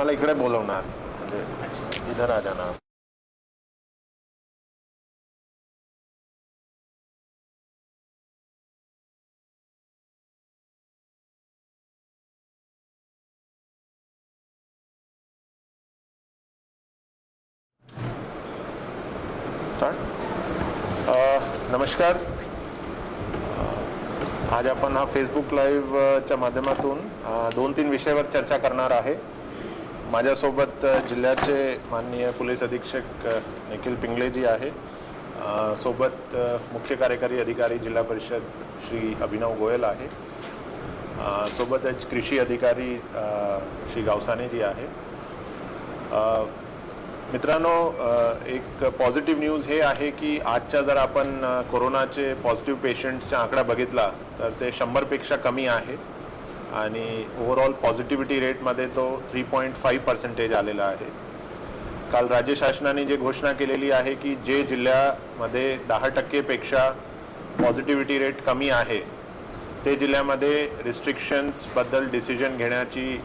तुम्हाला इकडे बोलवणार, म्हणजे इधर आ जाना. नमस्कार. आज आपण हा फेसबुक लाईव्हच्या माध्यमातून 2-3 विषयावर चर्चा करणार आहे. माझ्यासोबत जिल्ह्याचे माननीय पोलीस अधीक्षक निखिल पिंगलेजी आहे. सोबत मुख्य कार्यकारी अधिकारी जिल्हा परिषद श्री अभिनव गोयल आहे. सोबतच कृषी अधिकारी श्री गावसानेजी आहे. मित्रांनो, एक पॉझिटिव्ह न्यूज हे आहे की आजच्या जर आपण कोरोनाचे पॉझिटिव्ह पेशंट्सचा आकडा बघितला तर ते 100पेक्षा कमी आहे आणि ओव्हरऑल पॉझिटिव्हिटी रेटमध्ये तो 3.5% आलेला आहे. काल राज्य शासनाने जे घोषणा केलेली आहे की जे जिल्ह्यामध्ये 10%पेक्षा पॉझिटिव्हिटी रेट कमी आहे ते जिल्ह्यामध्ये रिस्ट्रिक्शन्सबद्दल डिसिजन घेण्याची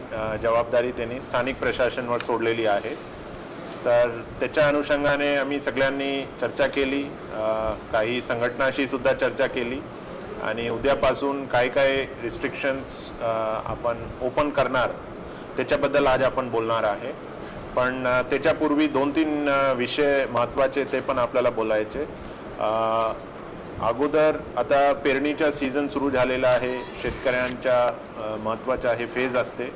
जबाबदारी त्यांनी स्थानिक प्रशासनावर सोडलेली आहे. तर त्याच्या अनुषंगाने आम्ही सगळ्यांनी चर्चा केली, काही संघटनाशी सुद्धा चर्चा केली आणि उद्यापासून काय काय रिस्ट्रिक्शन्स आपण ओपन करणार त्याच्याबद्दल आज आपण बोलणार आहे. पण त्याच्यापूर्वी 2-3 विषय महत्त्वाचे ते पण आपल्याला बोलायचे. अगोदर आता पेरणीचा सीझन सुरू झालेला आहे. शेतकऱ्यांच्या महत्त्वाचा हे फेज असते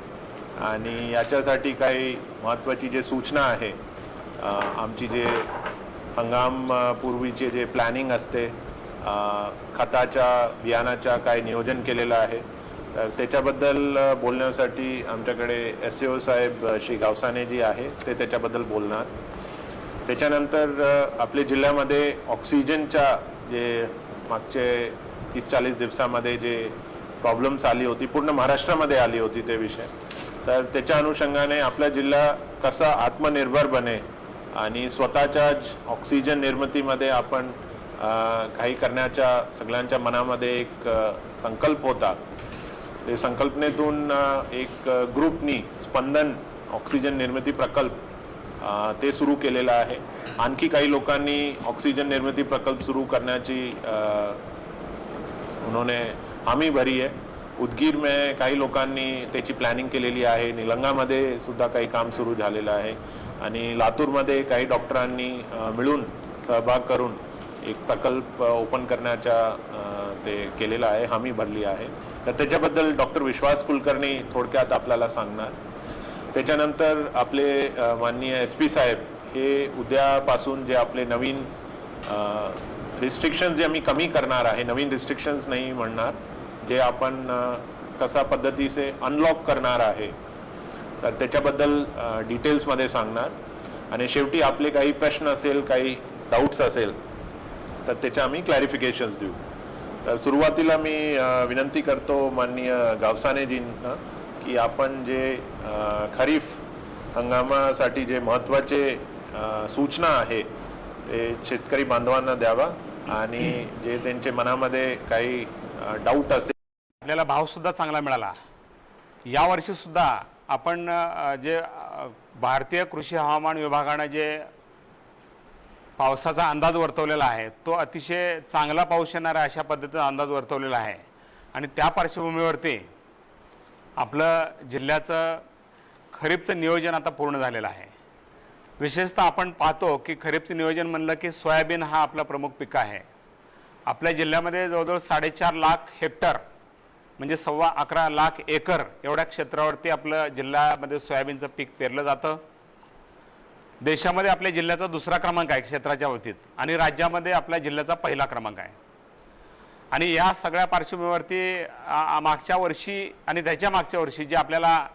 आणि याच्यासाठी काही महत्त्वाची जे सूचना आहे, आमची जे हंगाम पूर्वीचे जे प्लॅनिंग असते, खताच्या बियाणाच्या काय नियोजन केलेलं आहे, तर त्याच्याबद्दल बोलण्यासाठी आमच्याकडे SAO साहेब श्री गावसानेजी आहे, ते त्याच्याबद्दल बोलणार. त्याच्यानंतर आपल्या जिल्ह्यामध्ये ऑक्सिजनच्या जे मागचे 30-40 दिवसामध्ये जे प्रॉब्लेम्स आली होती, पूर्ण महाराष्ट्रामध्ये आली होती ते विषय, तर त्याच्या अनुषंगाने आपला जिल्हा कसा आत्मनिर्भर बने आणि स्वतःच्या ऑक्सिजन निर्मितीमध्ये आपण काही करण्याच्या सगळ्यांच्या मनामध्ये एक संकल्प होता. ते संकल्पनेतून एक ग्रुपनी स्पंदन ऑक्सिजन निर्मिती प्रकल्प ते सुरू केलेला आहे. आणखी काही लोकांनी ऑक्सिजन निर्मिती प्रकल्प सुरू करण्याची उन्होंने हामी भरी आहे. उदगीर में काही लोकांनी त्याची प्लॅनिंग केलेली आहे. निलंगामध्ये सुद्धा काही काम सुरू झालेलं आहे आणि लातूरमध्ये काही डॉक्टरांनी मिळून सहभाग करून एक प्रकल्प ओपन करण्याचा ते केलेला आहे, हामी भरली आहे. तर त्याच्याबद्दल डॉक्टर विश्वास कुलकर्णी थोडक्यात आपल्याला सांगणार. त्याच्यानंतर आपले माननीय SP साहेब हे उद्यापासून जे आपले नवीन रिस्ट्रिक्शन्स जे आम्ही कमी करणार आहे, नवीन रिस्ट्रिक्शन्स नाही म्हणणार, जे आपण कसा पद्धतीने अनलॉक करणार आहे, तर त्याच्याबद्दल डिटेल्समध्ये सांगणार. आणि शेवटी आपले काही प्रश्न असेल, काही डाऊट्स असेल तर त्याचे आम्ही क्लॅरिफिकेशन्स देऊ. तर सुरुवातीला मी विनंती करतो माननीय गावसानेजींना की आपण जे खरीफ हंगामासाठी जे महत्त्वाचे सूचना आहे ते शेतकरी बांधवांना द्यावा आणि जे त्यांच्या मनामध्ये काही डाऊट असेल. आपल्याला भावसुद्धा चांगला मिळाला. यावर्षीसुद्धा आपण जे भारतीय कृषी हवामान विभागाने जे पावसाचा अंदाज वर्तवलेला आहे तो अतिशय चांगला पाऊस येणार आहे अशा पद्धतीचा अंदाज वर्तवलेला आहे. आणि त्या पार्श्वभूमीवरती आपलं जिल्ह्याचं खरीपचं नियोजन आता पूर्ण झालेलं आहे. विशेषतः आपण पाहतो की खरीपचं नियोजन म्हणलं की सोयाबीन हा आपला प्रमुख पीक आहे. आपल्या जिल्ह्यामध्ये जवळजवळ 4.5 लाख हेक्टर म्हणजे 11.25 लाख एकर एवढ्या क्षेत्रावरती आपलं जिल्ह्यामध्ये सोयाबीनचं पीक पेरलं जातं. देशामध्ये आपल्या जिल्ह्याचा 2रा क्रमांक आहे क्षेत्राच्या बाबतीत आणि राज्यामध्ये आपल्या जिल्ह्याचा 1ला क्रमांक आहे. आणि या सगळ्या पार्श्वभूमीवरती मागच्या वर्षी आणि त्याच्या मागच्या वर्षी जे आपल्याला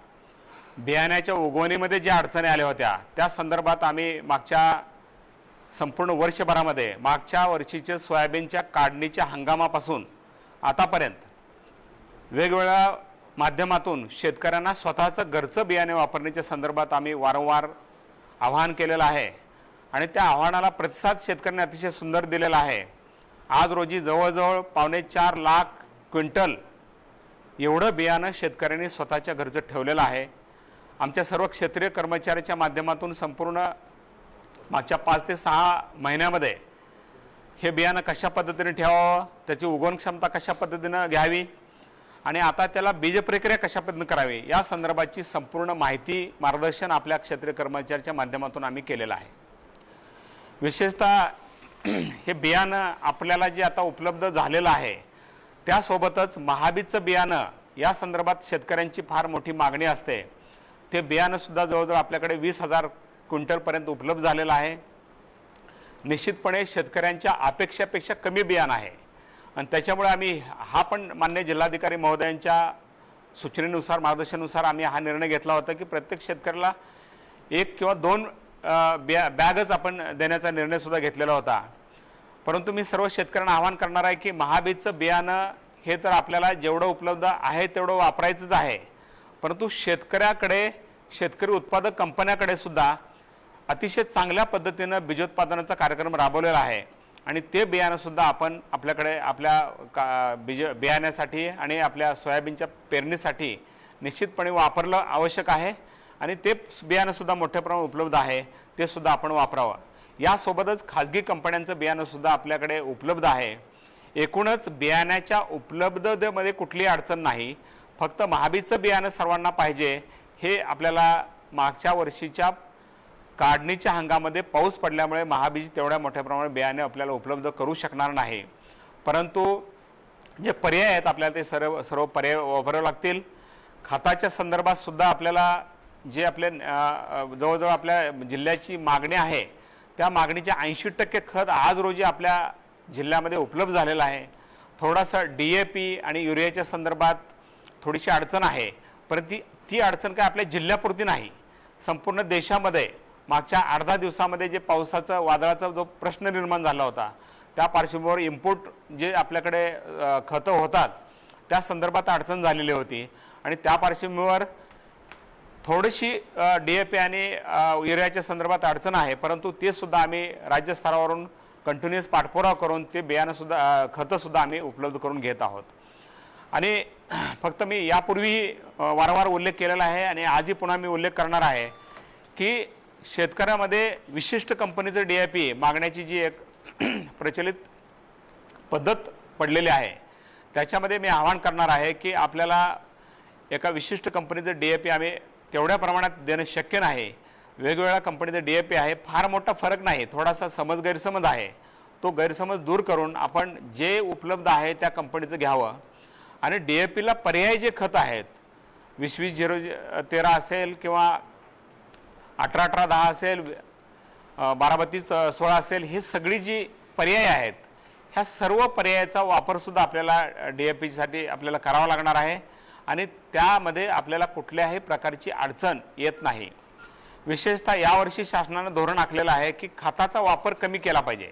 बियाण्याच्या उगवणीमध्ये ज्या अडचणी आल्या होत्या त्या संदर्भात आम्ही मागच्या संपूर्ण वर्षभरामध्ये मागच्या वर्षीचे सोयाबीनच्या काढणीच्या हंगामापासून आतापर्यंत वेगवेगळ्या माध्यमातून शेतकऱ्यांना स्वतःचं घरचं बियाणे वापरण्याच्या संदर्भात आम्ही वारंवार आवाहन केलेलं आहे आणि त्या आव्हानाला प्रतिसाद शेतकऱ्यांनी अतिशय सुंदर दिलेला आहे. आज रोजी जवळजवळ 4.25 लाख क्विंटल एवढं बियाणं शेतकऱ्यांनी स्वतःच्या घरचं ठेवलेलं आहे आमच्या सर्व क्षेत्रीय कर्मचाऱ्याच्या माध्यमातून संपूर्ण मागच्या 5 ते 6 महिन्यामध्ये हे बियाणं कशा पद्धतीने ठेवावं, त्याची उगवण क्षमता कशा पद्धतीनं घ्यावी आणि आता त्याला बीज प्रक्रिया कशा पद्धतीने करावी या संदर्भाची संपूर्ण माहिती मार्गदर्शन आपल्या क्षेत्रीय कर्मचाऱ्याच्या माध्यमातून आम्ही केलेलं आहे। विशेषतः हे बियाणं आपल्याला जे आता उपलब्ध झालेलं आहे त्यासोबतच महाबीजचं बियाणं या संदर्भात शेतकऱ्यांची फार मोठी मागणी असते। ते बियाणं सुद्धा जवळजवळ आपल्याकडे 20,000 क्विंटलपर्यंत उपलब्ध झालेलं आहे। निश्चितपणे शेतकऱ्यांच्या अपेक्षेपेक्षा कमी बियाणं आहे आणि त्याच्यामुळे आम्ही हा पण मान्य जिल्हाधिकारी महोदयांच्या सूचनेनुसार मार्गदर्शनानुसार आम्ही हा निर्णय घेतला होता की प्रत्येक शेतकऱ्याला 1 किंवा 2 बॅगच आपण देण्याचा निर्णय सुद्धा घेतलेला होता। परंतु मी सर्व शेतकऱ्यांना आवाहन करणार आहे की महाबीजचं बियाणं हे तर आपल्याला जेवढं उपलब्ध आहे तेवढं वापरायचंच आहे, परंतु शेतकऱ्याकडे शेतकरी उत्पादक कंपन्याकडे सुद्धा अतिशय चांगल्या पद्धतीनं बीजोत्पादनाचा कार्यक्रम राबवलेला आहे आणि ते बियाणंसुद्धा आपण आपल्याकडे आपल्या बियाण्यासाठी आणि आपल्या सोयाबीनच्या पेरणीसाठी निश्चितपणे वापरलं आवश्यक आहे आणि ते बियाणंसुद्धा मोठ्या प्रमाणात उपलब्ध आहे, ते सुद्धा आपण वापरावं। यासोबतच खाजगी कंपन्यांचं बियाणंसुद्धा आपल्याकडे उपलब्ध आहे। एकूणच बियाण्याच्या उपलब्धतेमध्ये कुठलीही अडचण नाही, फक्त महाबीजचं बियाणं सर्वांना पाहिजे। हे आपल्याला मागच्या वर्षीच्या काढणीच्या हंगामामध्ये पाऊस पडल्यामुळे महाबीज तेवढ्या मोठ्या प्रमाणात बियाणे आपल्याला उपलब्ध करू शकणार नाही, परंतु जे पर्याय आहेत आपल्याला ते सर्व पर्याय वापरावे लागतील। खताच्या संदर्भात सुद्धा आपल्याला जे आपले जवळजवळ आपल्या जिल्ह्याची मागणी आहे त्या मागणीच्या 80% खत आज रोजी आपल्या जिल्ह्यामध्ये उपलब्ध झालेलं आहे। थोडासा DAP आणि युरियाच्या संदर्भात थोडीशी अडचण आहे, परंतु ती अडचण काय आपल्या जिल्ह्यापुरती नाही, संपूर्ण देशामध्ये मागच्या 8-10 दिवसामध्ये जे पावसाचा वादळाचा जो प्रश्न निर्माण झाला होता त्या पार्श्वभूमीवर इम्पोर्ट जे आपल्याकडे खतं होतात त्या संदर्भात अडचण झालेली होती आणि त्या पार्श्वभूमीवर थोडीशी DAP आणि युरियाच्या संदर्भात अडचण आहे, परंतु ते सुद्धा आम्ही राज्यस्तरावरून कंटिन्युअस पाठपुरावा करून ते बियाणंसुद्धा खतंसुद्धा आम्ही उपलब्ध करून घेत आहोत। आणि फक्त मी यापूर्वी वारंवार उल्लेख केलेला आहे आणि आजही पुन्हा मी उल्लेख करणार आहे की शेतकऱ्यामध्ये विशिष्ट कंपनीचं DAP मागण्याची जी एक प्रचलित पद्धत पडलेली आहे त्याच्यामध्ये मी आवाहन करणार आहे की आपल्याला एका विशिष्ट कंपनीचं DAP आम्ही तेवढ्या प्रमाणात देणं शक्य नाही। वेगवेगळ्या कंपनीचं DAP आहे, फार मोठा फरक नाही, थोडासा गैरसमज आहे, तो गैरसमज दूर करून आपण जे उपलब्ध आहे त्या कंपनीचं घ्यावं आणि DAPला पर्याय जे खत आहेत 20-20-0-13 असेल किंवा 18-18-10 असेल, 12-32-16 असेल, हे सगळी जी पर्याय आहेत ह्या सर्व पर्यायाचा वापरसुद्धा आपल्याला DAPसाठी आपल्याला करावा लागणार आहे आणि त्यामध्ये आपल्याला कुठल्याही प्रकारची अडचण येत नाही। विशेषतः यावर्षी शासनानं धोरण आखलेलं आहे की खताचा वापर कमी केला पाहिजे,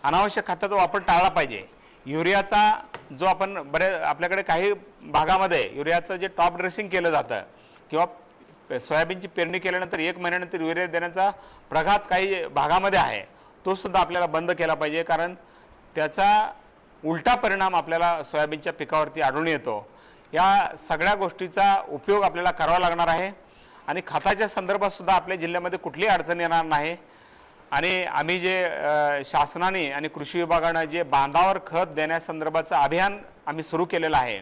अनावश्यक खताचा वापर टाळला पाहिजे। युरियाचा जो आपण आपल्याकडे काही भागामध्ये युरियाचं जे टॉप ड्रेसिंग केलं जातं किंवा सोयाबीनची पेरणी केल्यानंतर 1 महिन्यानंतर युरिया देण्याचा प्रघात काही भागामध्ये आहे, तो सुद्धा आपल्याला बंद केला पाहिजे, कारण त्याचा उलटा परिणाम आपल्याला सोयाबीनच्या पिकावरती आढळून येतो। या सगळ्या गोष्टीचा उपयोग आपल्याला करावा लागणार आहे आणि खताच्या संदर्भात सुद्धा आपल्या जिल्ह्यामध्ये कुठलीही अडचण येणार नाही आणि आम्ही जे शासनाने आणि कृषी विभागाने जे बांधावर खत देण्यासंदर्भाचं अभियान आम्ही सुरू केलेलं आहे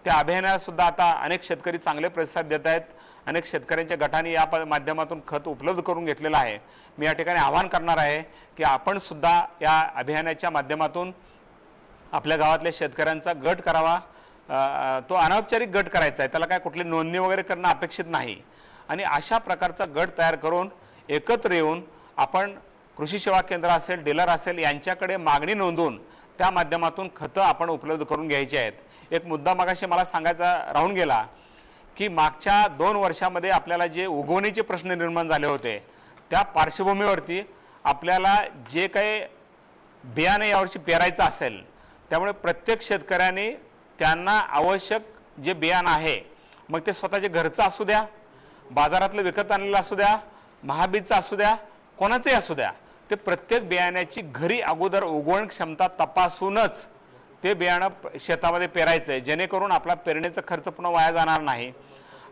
त्या अभियानाला सुद्धा आता अनेक शेतकरी चांगले प्रतिसाद देत आहेत। अनेक शेतकऱ्यांच्या गटाने या माध्यमातून खत उपलब्ध करून घेतलेलं आहे। मी या ठिकाणी आवाहन करणार आहे की आपण सुद्धा या अभियानाच्या माध्यमातून आपल्या गावातल्या शेतकऱ्यांचा गट करावा। तो अनौपचारिक गट करायचा आहे, त्याला काय कुठली नोंदणी वगैरे करणं अपेक्षित नाही आणि अशा प्रकारचा गट तयार करून एकत्र येऊन आपण कृषी सेवा केंद्र असेल, डीलर असेल यांच्याकडे मागणी नोंदवून त्या माध्यमातून खतं आपण उपलब्ध करून घ्यायची आहेत। एक मुद्दा मगाशी मला सांगायचा राहून गेला की मागच्या 2 वर्षामध्ये आपल्याला जे उगवणीचे प्रश्न निर्माण झाले होते त्या पार्श्वभूमीवरती आपल्याला जे काही बियाणे यावर्षी पेरायचं असेल त्यामुळे प्रत्येक शेतकऱ्याने त्यांना आवश्यक जे बियाणं आहे मग ते स्वतःचे घरचं असू द्या, बाजारातलं विकत आणलेलं असू द्या, महाबीजचं असू द्या, कोणाचंही असू द्या, ते प्रत्येक बियाण्याची घरी अगोदर उगवण क्षमता तपासूनच ते बियाणं शेतामध्ये पेरायचं आहे, जेणेकरून आपला पेरणीचा खर्च पुन्हा वाया जाणार नाही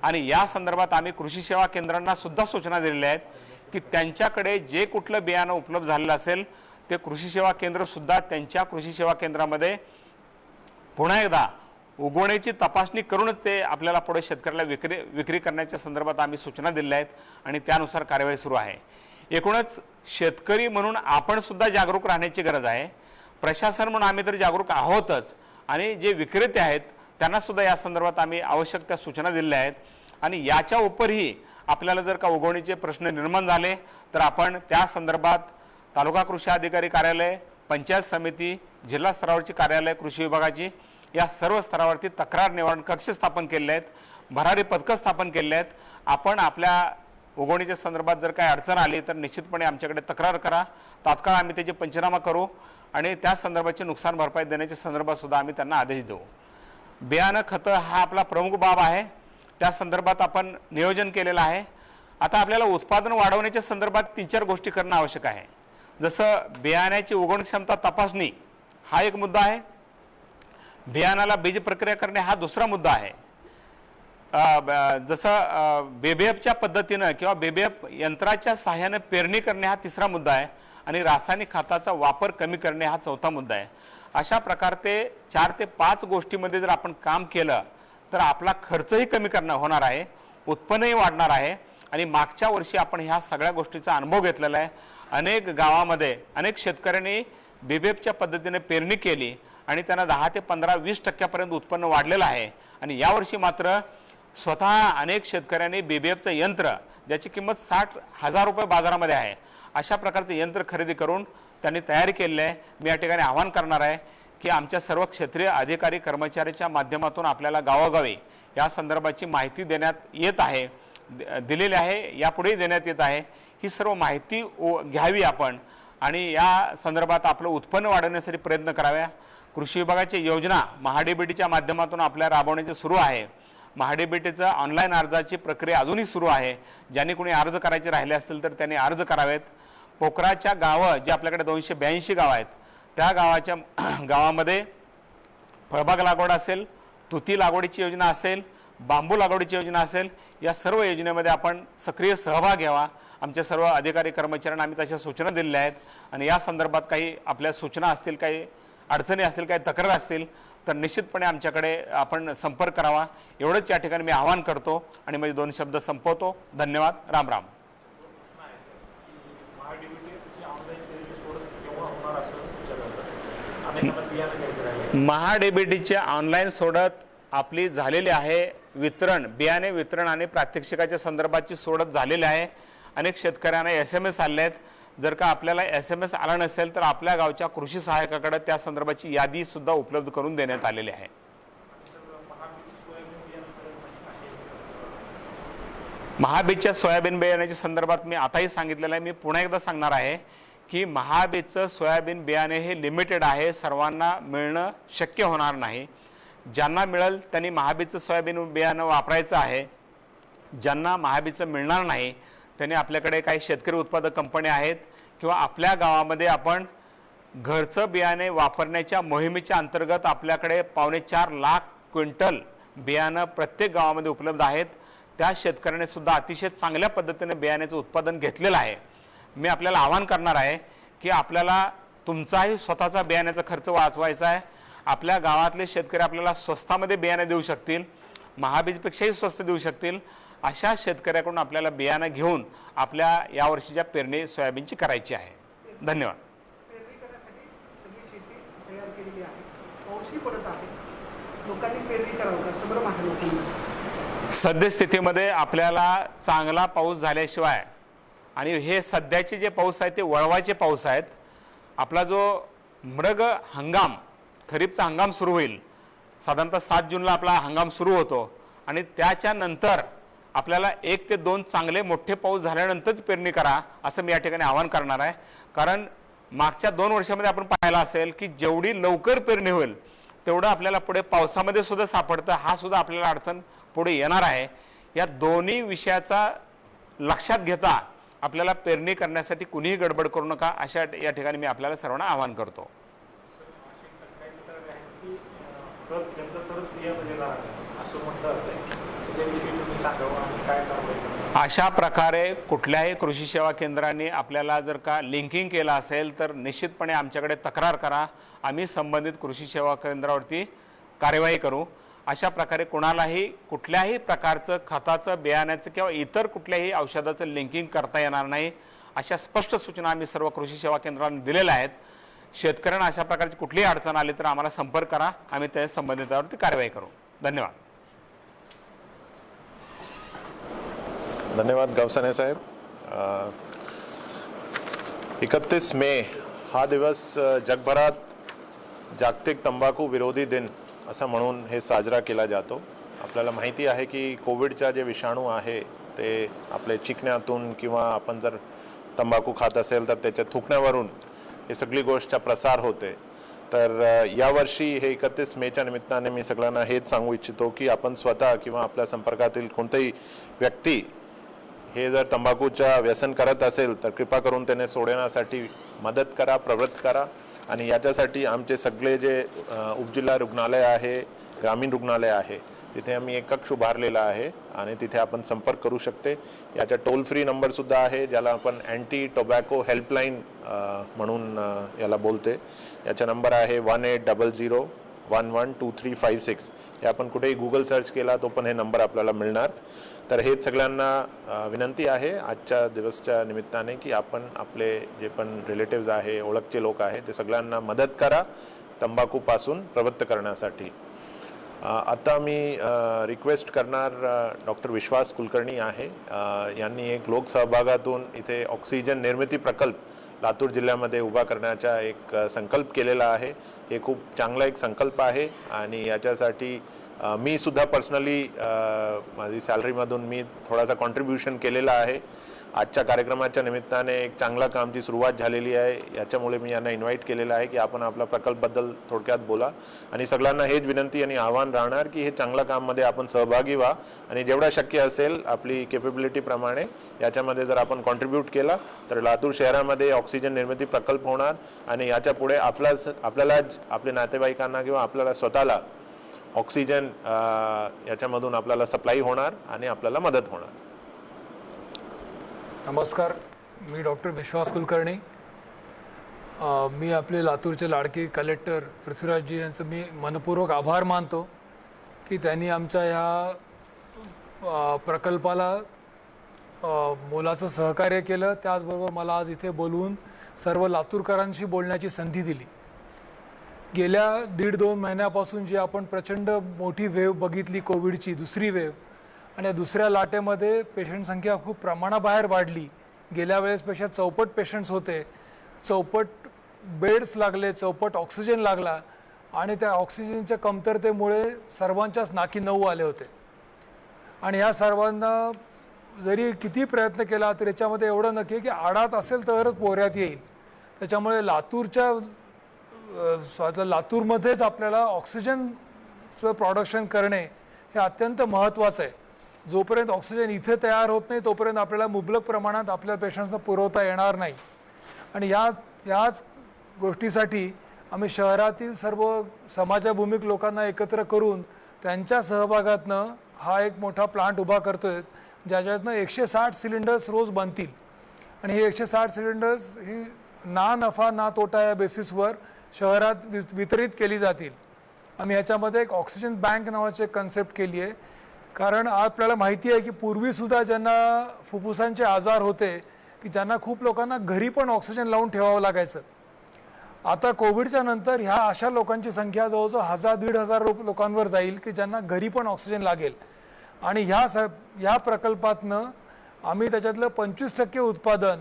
आणि या संदर्भात आम्ही कृषी सेवा केंद्रांना सुद्धा सूचना दिलेल्या आहेत की त्यांच्याकडे जे कुठलं बियाणं उपलब्ध झालेलं असेल ते कृषी सेवा केंद्र सुद्धा त्यांच्या कृषी सेवा केंद्रामध्ये पुन्हा एकदा उगवण्याची तपासणी करूनच ते आपल्याला पुढे शेतकऱ्याला विक्री करण्याच्या संदर्भात आम्ही सूचना दिल्या आहेत आणि त्यानुसार कार्यवाही सुरू आहे। एकूणच शेतकरी म्हणून आपण सुद्धा जागरूक राहण्याची गरज आहे। प्रशासन म्हणून आम्ही तर जागरूक आहोतच आणि जे विक्रेते आहेत त्यांना सुद्धा या संदर्भात आम्ही आवश्यक त्या सूचना दिल्या आहेत आणि याच्या उपरही आपल्याला जर का उगवणीचे प्रश्न निर्माण झाले तर आपण त्या संदर्भात तालुका कृषी अधिकारी कार्यालय, पंचायत समिती, जिल्हा स्तरावरची कार्यालय कृषी विभागाची या सर्व स्तरावरती तक्रार निवारण कक्ष स्थापन केले आहेत, भरारी पथकं स्थापन केले आहेत। आपण आपल्या उगवणीच्या संदर्भात जर काही अडचण आली तर निश्चितपणे आमच्याकडे तक्रार करा, तात्काळ आम्ही त्याचे पंचनामा करू आणि त्या संदर्भाची नुकसान भरपाई देण्याच्या संदर्भात सुद्धा आम्ही त्यांना आदेश देऊ। बियाणं खतं हा आपला प्रमुख बाब आहे, त्या संदर्भात आपण नियोजन केलेलं आहे। आता आपल्याला उत्पादन वाढवण्याच्या संदर्भात 3-4 गोष्टी करणं आवश्यक आहे। जसं बियाण्याची उगवण क्षमता तपासणी हा एक मुद्दा आहे, बियाणाला बीज प्रक्रिया करणे हा दुसरा मुद्दा आहे, जसं बेबीएफच्या पद्धतीनं किंवा बेबीएफ यंत्राच्या सहाय्याने पेरणी करणे हा तिसरा मुद्दा आहे आणि रासायनिक खताचा वापर कमी करणे हा चौथा मुद्दा आहे। अशा प्रकारचे 4 ते 5 गोष्टींमध्ये जर आपण काम केलं तर आपला खर्चही कमी करणं होणार आहे, उत्पन्नही वाढणार आहे आणि मागच्या वर्षी आपण ह्या सगळ्या गोष्टीचा अनुभव घेतलेला आहे। अनेक गावामध्ये अनेक शेतकऱ्यांनी बेबीएफच्या पद्धतीने पेरणी केली आणि त्यांना 10 ते 15-20% उत्पन्न वाढलेलं आहे आणि यावर्षी मात्र स्वतः अनेक शेतकऱ्यांनी बेबीएफचं यंत्र ज्याची किंमत 60,000 रुपये बाजारामध्ये आहे अशा प्रकारचे यंत्र खरेदी करून त्यांनी तयारी केलेली आहे। मी या ठिकाणी आवाहन करणार आहे की आमच्या सर्व क्षेत्रीय अधिकारी कर्मचाऱ्याच्या माध्यमातून आपल्याला गावोगावी या संदर्भाची माहिती देण्यात येत आहे, दिलेली आहे, यापुढेही देण्यात येत आहे। ही सर्व माहिती घ्यावी आपण आणि या संदर्भात आपलं उत्पन्न वाढवण्यासाठी प्रयत्न कराव्या। कृषी विभागाची योजना महाडीबीटीच्या माध्यमातून आपल्या राबवण्याची सुरू आहे। महाडीबीटीचं ऑनलाईन अर्जाची प्रक्रिया अजूनही सुरू आहे, ज्यांनी कोणी अर्ज करायचे राहिले असतील तर त्यांनी अर्ज करावेत। पोखराच्या गावं जे आपल्याकडे 282 गाव आहेत त्या गावामध्ये फळबाग लागवड असेल, तुती लागवडीची योजना असेल, बांबू लागवडीची योजना असेल, या सर्व योजनेमध्ये आपण सक्रिय सहभाग घ्यावा। आमच्या सर्व अधिकारी कर्मचाऱ्यांना आम्ही तशा सूचना दिलेल्या आहेत आणि या संदर्भात काही आपल्या सूचना असतील, काही अडचणी असतील, काही तक्रार असतील तर निश्चितपणे आमच्याकडे आपण संपर्क करावा। एवढंच या ठिकाणी मी आवाहन करतो आणि माझे 2 शब्द संपवतो। धन्यवाद। राम राम। महाडीबीटीचे ऑनलाईन सोडत आपली झालेली आहे, वितरण बियाणे वितरण आणि प्रात्यक्षिकाच्या संदर्भाची सोडत झालेली आहे। अनेक शेतकऱ्यांना SMS आले आहेत, जर का आपल्याला SMS आला नसेल तर आपल्या गावच्या कृषी सहाय्यकाकडे त्या संदर्भाची यादी सुद्धा उपलब्ध करून देण्यात आलेली आहे। महाबीजच्या सोयाबीन बियाण्याच्या संदर्भात मी आताही सांगितलेलं आहे, मी पुन्हा एकदा सांगणार आहे की महाबीजचं सोयाबीन बियाणे हे लिमिटेड आहे, सर्वांना मिळणं शक्य होणार नाही। ज्यांना मिळेल त्यांनी महाबीजचं सोयाबीन बियाणं वापरायचं आहे, ज्यांना महाबीजचं मिळणार नाही त्यांनी आपल्याकडे काही शेतकरी उत्पादक कंपन्या आहेत किंवा आपल्या गावामध्ये आपण घरचं बियाणे वापरण्याच्या मोहिमेच्या अंतर्गत आपल्याकडे 4.25 लाख क्विंटल बियाणं प्रत्येक गावामध्ये उपलब्ध आहेत। त्या शेतकऱ्याने सुद्धा अतिशय चांगल्या पद्धतीने बियाण्याचं उत्पादन घेतलेलं आहे। मी आपल्याला आवाहन करणार आहे की आपल्याला तुमचाही स्वतःचा बियाण्याचा खर्च वाचवायचा आहे। आपल्या गावातले शेतकरी आपल्याला स्वस्तामध्ये बियाणे देऊ शकतील, महाबीजपेक्षाही स्वस्त देऊ शकतील, अशा शेतकऱ्याकडून आपल्याला बियाणं घेऊन आपल्या यावर्षीच्या पेरणी सोयाबीनची करायची आहे। धन्यवाद। पेरणी करण्यासाठी सगळी शेती तयार केलेली आहे, पाऊसही पडत आहे, लोकांनी पेरणी करावं का संभ्रम आहे लोकांना। सद्यस्थितीमध्ये आपल्याला चांगला पाऊस झाल्याशिवाय आणि हे सध्याचे जे पाऊस आहेत ते वळवाचे पाऊस आहेत। आपला जो मृग हंगाम खरीपचा हंगाम सुरू होईल, साधारणतः 7 जूनला आपला हंगाम सुरू होतो आणि त्याच्यानंतर आपल्याला 1 ते 2 चांगले मोठे पाऊस झाल्यानंतरच पेरणी करा असं मी या ठिकाणी आवाहन करणार आहे। कारण मागच्या 2 वर्षामध्ये आपण पाहिलं असेल की जेवढी लवकर पेरणी होईल तेवढं आपल्याला पुढे पावसामध्ये सुद्धा सापडतं, हा सुद्धा आपल्याला अडचण पुढे येणार आहे। या दोन्ही विषयाचा लक्षात घेता आपल्याला पेरणी करण्यासाठी कुणीही गडबड करू नका अशा या ठिकाणी मी आपल्याला सर्वांना आवाहन करतो। खत घेतलं तरच बिया म्हणजे असं म्हणतात, त्याच्याविषयी तुम्ही सांगावं आणि काय कारवाई करावी? अशा प्रकारे कुठल्याही कृषी सेवा केंद्राने आपल्याला जर का लिंकिंग केलं असेल तर निश्चितपणे आमच्याकडे तक्रार करा. आम्ही संबंधित कृषी सेवा केंद्रावरती कार्यवाही करू. अशा प्रकारे कोणालाही कुठल्याही प्रकारचं खताचं, बियाण्याचं किंवा इतर कुठल्याही औषधाचं लिंकिंग करता येणार नाही, अशा स्पष्ट सूचना आम्ही सर्व कृषी सेवा केंद्रांना दिलेल्या आहेत. शेतकऱ्यांना अशा प्रकारची कुठलीही अडचण आली तर आम्हाला संपर्क करा, आम्ही त्या संबंधितावरती कारवाई करू. धन्यवाद. धन्यवाद गावसाने साहेब. 31 मे हा दिवस जगभरात जागतिक तंबाखू विरोधी दिन असा म्हणून हे साजरा केला जातो. आपल्याला माहिती आहे की कोविडचा जे विषाणू आहे ते आपले चिकण्यातून किंवा आपण जर तंबाखू खात असेल तर त्याच्या थुंकण्यावरून हे सगळी गोष्टचा प्रसार होते. तर यावर्षी हे 31 मेच्या निमित्ताने मी सगळ्यांना हेच सांगू इच्छितो की आपण स्वतः किंवा आपल्या संपर्कातील कोणतेही व्यक्ती हे जर तंबाखूचा व्यसन करत असेल तर कृपा करून त्याने सोडण्यासाठी मदत करा, प्रवृत्त करा. आणि याच्यासाठी आमचे सगळे जे उपजिल्हा रुग्णालय आहे, ग्रामीण रुग्णालय आहे, तिथे आम्ही एक कक्ष उभारलेला आहे आणि तिथे आपण संपर्क करू शकते. याचा टोल फ्री नंबरसुद्धा आहे ज्याला आपण अँटी टोबॅको हेल्पलाईन म्हणून याला बोलते. याचा नंबर आहे 1800112356. हे आपण कुठेही गुगल सर्च केला तो पण हे नंबर आपल्याला मिळणार. तर हे सगळ्यांना विनंती आहे आजच्या दिवसच्या निमित्ताने की आपण आपले जे पण रिलेटिव्स आहे, ओळखचे लोक आहे, ते सगळ्यांना मदत करा तंबाखूपासून प्रवृत्त करण्यासाठी. आता मी रिक्वेस्ट करणार डॉक्टर विश्वास कुलकर्णी आहे. यांनी एक लोकसहभागातून इथे ऑक्सिजन निर्मिती प्रकल्प लातूर जिल्ह्यामध्ये उभा करण्याचा एक संकल्प केलेला आहे. हे खूप चांगला एक संकल्प आहे आणि याच्यासाठी मी सुद्धा पर्सनली माझी सॅलरीमधून मी थोडासा कॉन्ट्रीब्युशन केलेला आहे. आजच्या कार्यक्रमाच्या निमित्ताने एक चांगला कामची सुरुवात झालेली आहे. याच्यामुळे मी यांना इन्व्हाइट केलेलं आहे की आपण आपल्या प्रकल्पबद्दल थोडक्यात बोला. आणि सगळ्यांना हेच विनंती आणि आव्हान राहणार की हे चांगल्या काममध्ये आपण सहभागी व्हा आणि जेवढा शक्य असेल आपली केपेबिलिटीप्रमाणे याच्यामध्ये जर आपण कॉन्ट्रीब्यूट केला तर लातूर शहरामध्ये ऑक्सिजन निर्मिती प्रकल्प होणार आणि याच्या पुढे आपल्याला आपल्या नातेवाईकांना किंवा आपल्याला स्वतःला ऑक्सिजन याच्यामधून आपल्याला सप्लाय होणार आणि आपल्याला मदत होणार. नमस्कार, मी डॉक्टर विश्वास कुलकर्णी. मी आपले लातूरचे लाडके कलेक्टर पृथ्वीराजजी यांचं मी मनपूर्वक आभार मानतो की त्यांनी आमच्या ह्या प्रकल्पाला मोलाचं सहकार्य केलं. त्याचबरोबर मला आज इथे बोलवून सर्व लातूरकरांशी बोलण्याची संधी दिली. गेल्या 1.5-2 महिन्यापासून जी आपण प्रचंड मोठी वेव्ह बघितली, कोविडची दुसरी वेव्ह, आणि या दुसऱ्या लाटेमध्ये पेशंट संख्या खूप प्रमाणाबाहेर वाढली. गेल्या वेळेसपेक्षा चौपट पेशंट्स होते, चौपट बेड्स लागले, चौपट ऑक्सिजन लागला आणि त्या ऑक्सिजनच्या कमतरतेमुळे सर्वांच्याच नाकी नऊ आले होते. आणि ह्या सर्वांना जरी किती प्रयत्न केला तर याच्यामध्ये एवढं नक्की आहे की आडात असेल तरच पोऱ्यात येईल. त्याच्यामुळे लातूरमध्येच आपल्याला ऑक्सिजनचं प्रोडक्शन करणे हे अत्यंत महत्त्वाचं आहे. जोपर्यंत ऑक्सिजन इथे तयार होत नाही तोपर्यंत आपल्याला मुबलक प्रमाणात आपल्या पेशंट्सना पुरवता येणार नाही. आणि याच गोष्टीसाठी आम्ही शहरातील सर्व समाजभूमिक लोकांना एकत्र करून त्यांच्या सहभागातनं हा एक मोठा प्लांट उभा करतोय ज्याच्यातनं 160 सिलेंडर्स रोज बनतील. आणि हे 160 सिलेंडर्स ही ना नफा ना तोटा या बेसिसवर शहरात वितरित केली जातील. आम्ही ह्याच्यामध्ये एक ऑक्सिजन बँक नावाची कन्सेप्ट केली आहे. कारण आपल्याला माहिती आहे की पूर्वीसुद्धा ज्यांना फुफ्फुसांचे आजार होते की ज्यांना खूप लोकांना घरी पण ऑक्सिजन लावून ठेवावं लागायचं. आता कोविडच्या नंतर ह्या अशा लोकांची संख्या जवळजवळ 1000-1500 लोकांवर जाईल की ज्यांना घरी पण ऑक्सिजन लागेल. आणि ह्या प्रकल्पातनं आम्ही त्याच्यातलं 25% उत्पादन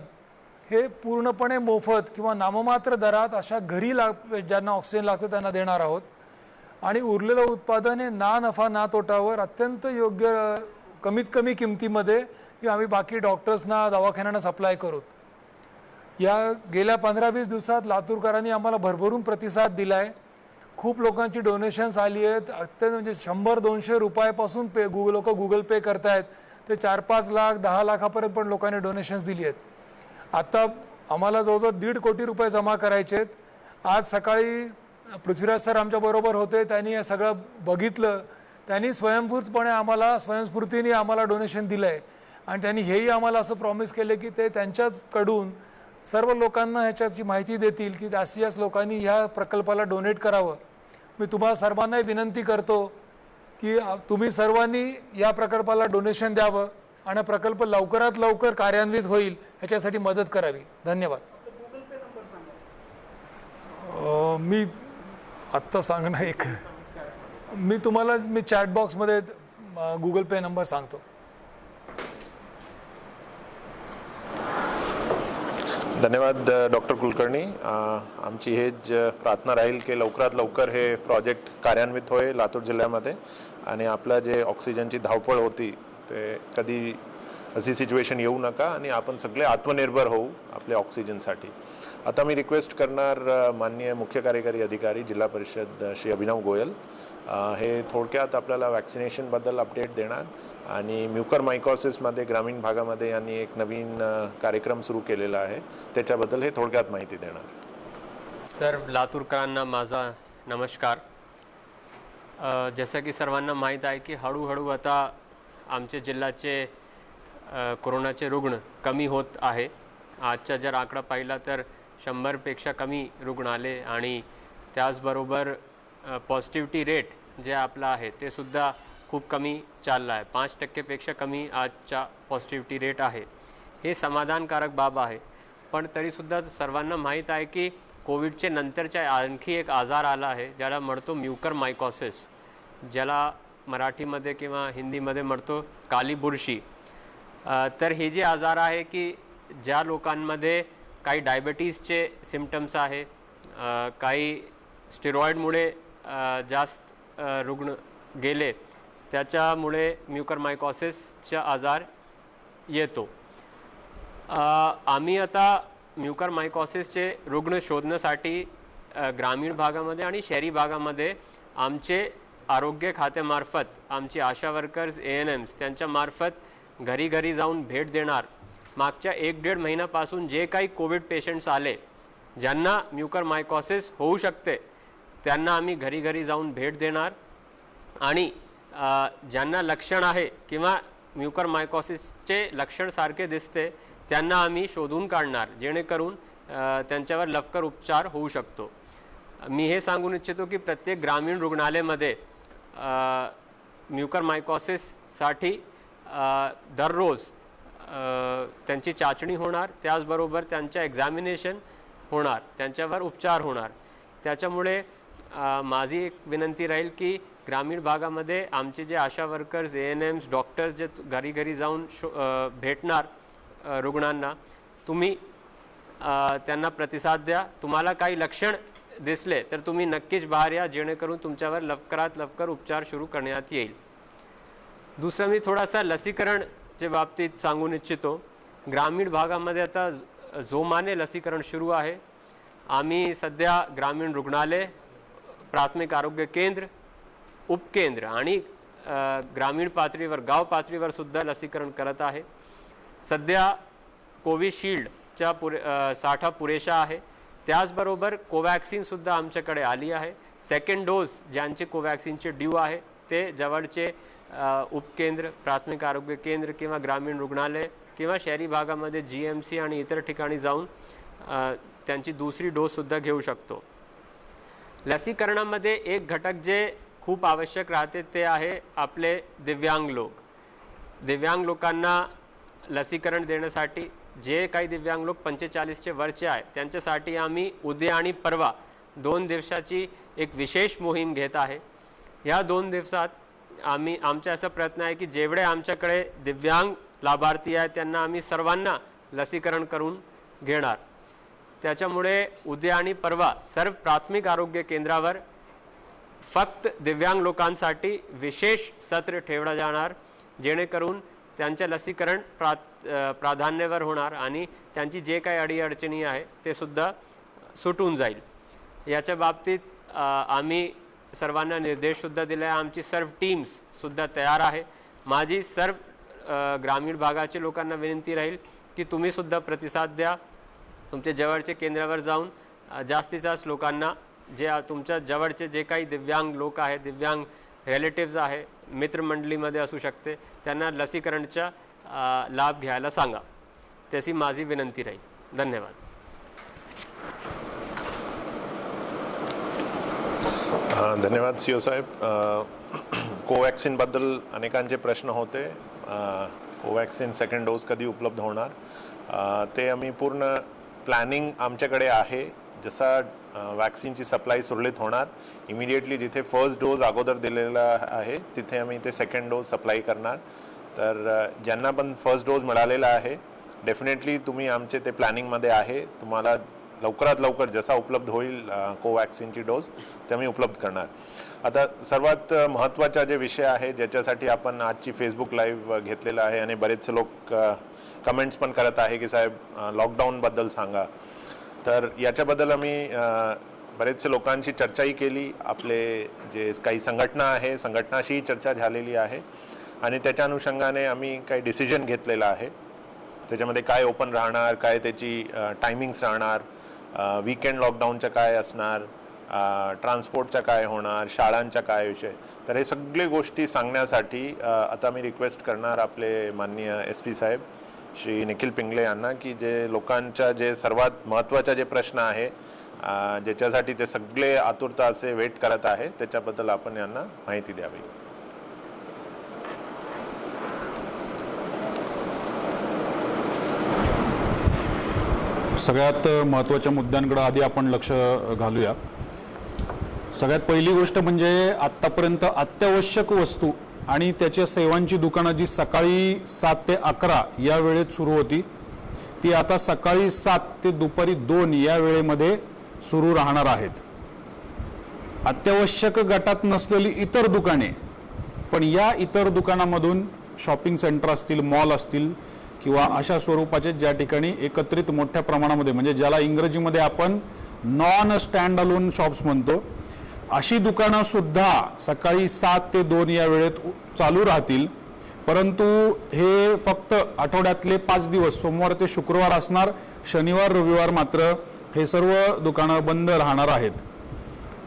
हे पूर्णपणे मोफत किंवा नाममात्र दरात अशा घरी ज्यांना ऑक्सिजन लागतं त्यांना देणार आहोत. आणि उरलेलं उत्पादन हे ना नफा ना तोटावर अत्यंत योग्य कमीत कमी किमतीमध्ये हे आम्ही बाकी डॉक्टर्सना, दवाखान्यांना सप्लाय करू. या गेल्या 15-20 दिवसात लातूरकरांनी आम्हाला भरभरून प्रतिसाद दिला आहे. खूप लोकांची डोनेशन्स आली आहेत. अत्यंत म्हणजे 100-200 रुपयापासून लोक गुगल पे करतायत ते 4-5 लाख 10 लाखापर्यंत पण लोकांनी डोनेशन्स दिली आहेत. आता आम्हाला जवळजवळ 1.5 कोटी रुपये जमा करायचे आहेत. आज सकाळी पृथ्वीराज सर आमच्याबरोबर होते, त्यांनी हे सगळं बघितलं. त्यांनी स्वयंस्फूर्तपणे आम्हाला स्वयंस्फूर्तीने आम्हाला डोनेशन दिलं आहे आणि त्यांनी हेही आम्हाला असं प्रॉमिस केलं की ते त्यांच्याकडून सर्व लोकांना ह्याच्याची माहिती देतील की जास्तीत जास्त लोकांनी ह्या प्रकल्पाला डोनेट करावं. मी तुम्हाला सर्वांनाही विनंती करतो की तुम्ही सर्वांनी या प्रकल्पाला डोनेशन द्यावं आणि प्रकल्प लवकरात लवकर कार्यान्वित होईल ह्याच्यासाठी मदत करावी. धन्यवाद. गुगल पे नंबर सांगा. मी आत्ता सांगणं एक मी चॅट बॉक्समध्ये गुगल पे नंबर सांगतो. धन्यवाद डॉक्टर कुलकर्णी. आमची हेच प्रार्थना राहील की लवकरात लवकर हे प्रोजेक्ट कार्यान्वित होईल लातूर जिल्ह्यामध्ये आणि आपलं जे ऑक्सिजनची धावपळ होती ते कधी अशी सिच्युएशन येऊ नका आणि आपण सगळे आत्मनिर्भर होऊ आपल्या ऑक्सिजनसाठी. आता मी रिक्वेस्ट करणार माननीय मुख्य कार्यकारी अधिकारी जिल्हा परिषद श्री अभिनव गोयल हे थोडक्यात आपल्याला वॅक्सिनेशनबद्दल अपडेट देणार आणि म्युकरमायकोसिसमध्ये ग्रामीण भागामध्ये यांनी एक नवीन कार्यक्रम सुरू केलेला आहे त्याच्याबद्दल हे थोडक्यात माहिती देणार. सर्व लातूरकरांना माझा नमस्कार. जसं की सर्वांना माहीत आहे की हळूहळू आता आमच्या जिल्ह्याचे कोरोनाचे रुग्ण कमी होत आहे. आजचा जर आकडा पाहिला तर 100पेक्षा कमी रुग्ण आले आणि त्याचबरोबर पॉझिटिव्हिटी रेट जे आपला आहे ते सुद्धा खूप कमी चालला आहे. 5% कमी आजचा पॉझिटिव्हिटी रेट आहे. हे समाधानकारक बाब आहे. पण तरीसुद्धा सर्वांना माहीत आहे की कोविडचे नंतरच्या आणखी एक आजार आला आहे ज्याला म्हणतो म्युकरमायकोसिस, ज्याला मराठीमध्ये किंवा हिंदीमध्ये म्हणतो काली बुरशी. तर हे जे आजार आहे की ज्या लोकांमध्ये काही डायबिटीजचे सिम्पटम्स आहे, काही स्टेरॉइडमुळे जास्त रुग्ण गेले त्याच्यामुळे म्युकरमायकोसिसचा आजार येतो. आम्ही आता म्युकरमायकोसिसचे रुग्ण शोधण्यासाठी ग्रामीण भागामध्ये आणि शहरी भागामध्ये आमचे आरोग्य खात्यामार्फत आमचे आशा वर्कर्स ANMs त्यांच्यामार्फत घरी घरी जाऊन भेट देणार. मागच्या 1-1.5 महिन्यापासून जे काही कोविड पेशंट्स आले ज्यांना म्युकरमायकोसिस होऊ शकते त्यांना आम्ही घरी घरी जाऊन भेट देणार आणि ज्यांना लक्षण आहे किंवा म्युकरमायकोसिसचे लक्षण सारखे दिसते त्यांना आम्ही शोधून काढणार जेणेकरून त्यांच्यावर लवकर उपचार होऊ शकतो. मी हे सांगून इच्छितो की प्रत्येक ग्रामीण रुग्णालयामध्ये म्युकरमायकोसिससाठी दररोज त्यांची चाचणी होणार, त्याचबरोबर त्यांच्या एक्झामिनेशन होणार, त्यांच्यावर उपचार होणार. त्याच्यामुळे माझी एक विनंती राहील की ग्रामीण भागामध्ये आमचे जे आशा वर्कर्स ANMs डॉक्टर्स जे घरी घरी जाऊन भेटणार रुग्णांना, तुम्ही त्यांना प्रतिसाद द्या. तुम्हाला काही लक्षण दिसले तर तुम्ही नक्कीच बाहेर या जेणेकरून तुमच्यावर लवकरात लवकर उपचार सुरू करण्यात येईल. दुसरं मी थोडासा लसीकरणच्या बाबतीत सांगून इच्छितो. ग्रामीण भागामध्ये आता जोमाने लसीकरण सुरू आहे. आम्ही सध्या ग्रामीण रुग्णालय, प्राथमिक आरोग्य केंद्र, उपकेंद्र आणि ग्रामीण पातळीवर गाव पातळीवर सुद्धा लसीकरण करत आहे. सध्या कोविशिल्डचा साठा पुरेसा आहे. त्याचबरोबर कोवॅक्सिनसुद्धा आमच्याकडे आली आहे. सेकंड डोस ज्यांचे कोवॅक्सिनचे ड्यू आहे ते जवळचे उपकेंद्र, प्राथमिक आरोग्य केंद्र किंवा ग्रामीण रुग्णालय किंवा शहरी भागामध्ये GMC आणि इतर ठिकाणी जाऊन त्यांची दुसरी डोससुद्धा घेऊ शकतो. लसीकरणामध्ये एक घटक जे खूप आवश्यक राहते ते आहे आपले दिव्यांग लोक. दिव्यांग लोकांना लसीकरण देण्यासाठी जे काही दिव्यांग लोक 45चे वरचे आहे त्यांच्यासाठी आम्ही उद्या आणि परवा 2 दिवसाची एक विशेष मोहीम घेत आहे. ह्या 2 दिवसात आमचा असा प्रयत्न आहे की जेवढे आमच्याकडे दिव्यांग लाभार्थी आहेत त्यांना आम्ही सर्वांना लसीकरण करून घेणार. त्याच्यामुळे उद्या आणि परवा सर्व प्राथमिक आरोग्य केंद्रावर फक्त दिव्यांग लोकांसाठी विशेष सत्र ठेवलं जाणार जेणेकरून त्यांच्या लसीकरण प्राधान्यावर होणार आणि त्यांची जे काही अडीअडचणी आहे ते सुद्धा सुटून जाईल. याच्या बाबतीत आम्ही सर्वांना निर्देशसुद्धा दिले आहे. आमची सर्व टीम्ससुद्धा तयार आहे. माझी सर्व ग्रामीण भागाच्या लोकांना विनंती राहील की तुम्हीसुद्धा प्रतिसाद द्या. तुमच्या जवळच्या केंद्रावर जाऊन जास्तीत जास्त लोकांना जे तुमच्या जवळचे जे काही दिव्यांग लोक आहेत, दिव्यांग रिलेटिव्ज आहे, मित्रमंडळीमध्ये असू शकते, त्यांना लसीकरणचा लाभ घ्यायला सांगा. त्याची माझी विनंती राहील. धन्यवाद. धन्यवाद CO साहेब. कोवॅक्सिनबद्दल अनेकांचे प्रश्न होते. कोवॅक्सिन सेकंड डोस कधी उपलब्ध होणार, ते आम्ही पूर्ण प्लॅनिंग आमच्याकडे आहे. जसा वॅक्सिनची सप्लाय सुरळीत होणार, इमिडिएटली जिथे फर्स्ट डोस अगोदर दिलेला आहे तिथे आम्ही ते सेकंड डोस सप्लाय करणार. तर ज्यांना पण फर्स्ट डोस मिळालेला आहे, डेफिनेटली तुम्ही आमचे ते प्लॅनिंगमध्ये आहे. तुम्हाला लवकरात लवकर जसा उपलब्ध होईल कोवॅक्सिनची डोस ते आम्ही उपलब्ध करणार. आता सर्वात महत्त्वाचा जे विषय आहे ज्याच्यासाठी आपण आजची फेसबुक लाईव्ह घेतलेला आहे आणि बरेचसे लोक कमेंट्स पण करत आहे की साहेब लॉकडाऊनबद्दल सांगा. तर याच्याबद्दल आम्ही बरेचसे लोकांशी चर्चाही केली. आपले जे काही संघटना आहे संघटनाशी चर्चा झालेली आहे आणि त्याच्या अनुषंगाने आम्ही काही डिसिजन घेतलेला आहे. त्याच्यामध्ये काय ओपन राहणार, काय त्याची टायमिंग्स राहणार, वीकेंड लॉकडाऊनच्या काय असणार, ट्रान्सपोर्टच्या काय होणार, शाळांच्या काय विषय. तर हे सगळे गोष्टी सांगण्यासाठी आता मी रिक्वेस्ट करणार आपले माननीय SP साहेब श्री निखिल पिंगळे यांना की जे लोकांच्या जे सर्वात महत्त्वाचा जे प्रश्न आहे ज्याच्यासाठी ते सगळे आतुरताचे वेट करत आहे त्याच्याबद्दल आपण यांना माहिती द्यावी. सगळ्यात महत्त्वाच्या मुद्द्यांकडे आधी आपण लक्ष घालूया. सगळ्यात पहिली गोष्ट म्हणजे आत्तापर्यंत अत्यावश्यक वस्तू आणि त्याच्या सेवांची दुकानं जी सकाळी 7 ते 11 या वेळेत सुरू होती, ती आता सकाळी 7 ते दुपारी 2 या वेळेमध्ये सुरू राहणार आहेत. अत्यावश्यक गटात नसलेली इतर दुकाने, पण या इतर दुकानामधून शॉपिंग सेंटर असतील, मॉल असतील किंवा अशा स्वरूपाचे ज्या ठिकाणी एकत्रित मोठ्या प्रमाणामध्ये, म्हणजे ज्याला इंग्रजीमध्ये आपण नॉन स्टँड अलोन शॉप्स म्हणतो, अशी दुकानं सुद्धा सकाळी 7 ते 2 या वेळेत चालू राहतील. परंतु हे फक्त आठवड्यातले 5 दिवस, सोमवार ते शुक्रवार असणार. शनिवार रविवार मात्र हे सर्व दुकानं बंद राहणार आहेत.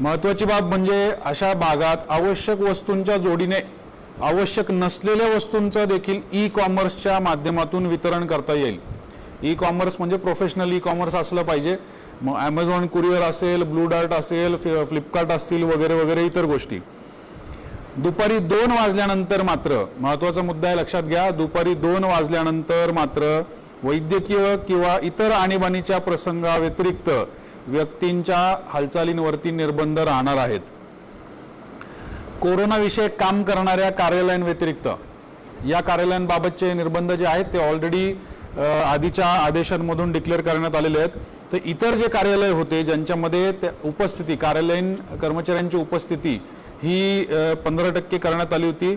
महत्त्वाची बाब म्हणजे अशा भागात आवश्यक वस्तूंच्या जोडीने आवश्यक नसलेल्या वस्तूंचं देखील ई कॉमर्सच्या माध्यमातून वितरण करता येईल. ई कॉमर्स म्हणजे प्रोफेशनल ई कॉमर्स असलं पाहिजे. मग ॲमेझॉन कुरिअर असेल, ब्लू डार्ट असेल, फ्लिपकार्ट असतील वगैरे वगैरे इतर गोष्टी. दुपारी 2 वाजल्यानंतर मात्र महत्त्वाचा मुद्दा आहे, लक्षात घ्या, दुपारी 2 वाजल्यानंतर मात्र वैद्यकीय किंवा इतर आणीबाणीच्या प्रसंगाव्यतिरिक्त व्यक्तींच्या हालचालींवरती निर्बंध राहणार आहेत. कोरोनाविषयक काम करणाऱ्या कार्यालयांव्यतिरिक्त या कार्यालयांबाबतचे निर्बंध जे आहेत ते ऑलरेडी आधीच्या आदेशांमधून डिक्लेअर करण्यात आलेले आहेत. तर इतर जे कार्यालय होते ज्यांच्यामध्ये उपस्थिती, कार्यालयीन कर्मचाऱ्यांची उपस्थिती ही 15% करण्यात आली होती,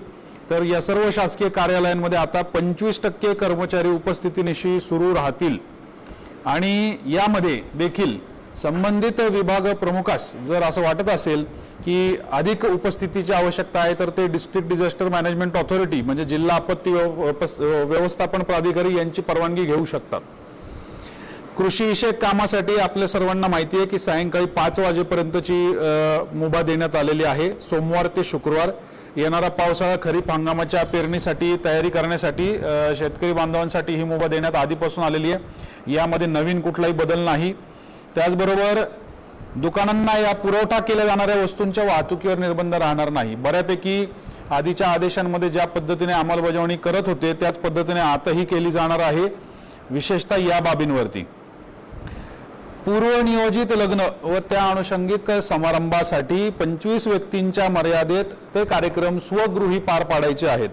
तर या सर्व शासकीय कार्यालयांमध्ये आता 25% कर्मचारी उपस्थितीनिशी सुरू राहतील. आणि यामध्ये देखील संबंधित विभाग प्रमुखास जर असं वाटत असेल की अधिक उपस्थितीची आवश्यकता आहे तर ते डिस्ट्रिक्ट डिझास्टर मॅनेजमेंट ऑथॉरिटी म्हणजे जिल्हा आपत्ती व्यवस्थापन प्राधिकारी यांची परवानगी घेऊ शकतात. कृषीविषयक कामासाठी आपल्या सर्वांना माहिती आहे की सायंकाळी 5 वाजेपर्यंतची मुभा देण्यात आलेली आहे. सोमवार ते शुक्रवार. येणारा पावसाळा खरीप हंगामाच्या पेरणीसाठी तयारी करण्यासाठी शेतकरी बांधवांसाठी ही मुभा देण्यात आधीपासून आलेली आहे. यामध्ये नवीन कुठलाही बदल नाही. त्याचबरोबर दुकानांना या पुरवठा केल्या जाणाऱ्या वस्तूंच्या वाहतुकीवर निर्बंध राहणार नाही. बऱ्यापैकी आधीच्या आदेशांमध्ये ज्या पद्धतीने अंमलबजावणी करत होते त्याच पद्धतीने आताही केली जाणार आहे, विशेषतः या बाबींवरती. पूर्वनियोजित लग्न व त्या अनुषंगिक समारंभासाठी 25 व्यक्तींच्या मर्यादेत ते कार्यक्रम स्वगृही पार पाडायचे आहेत.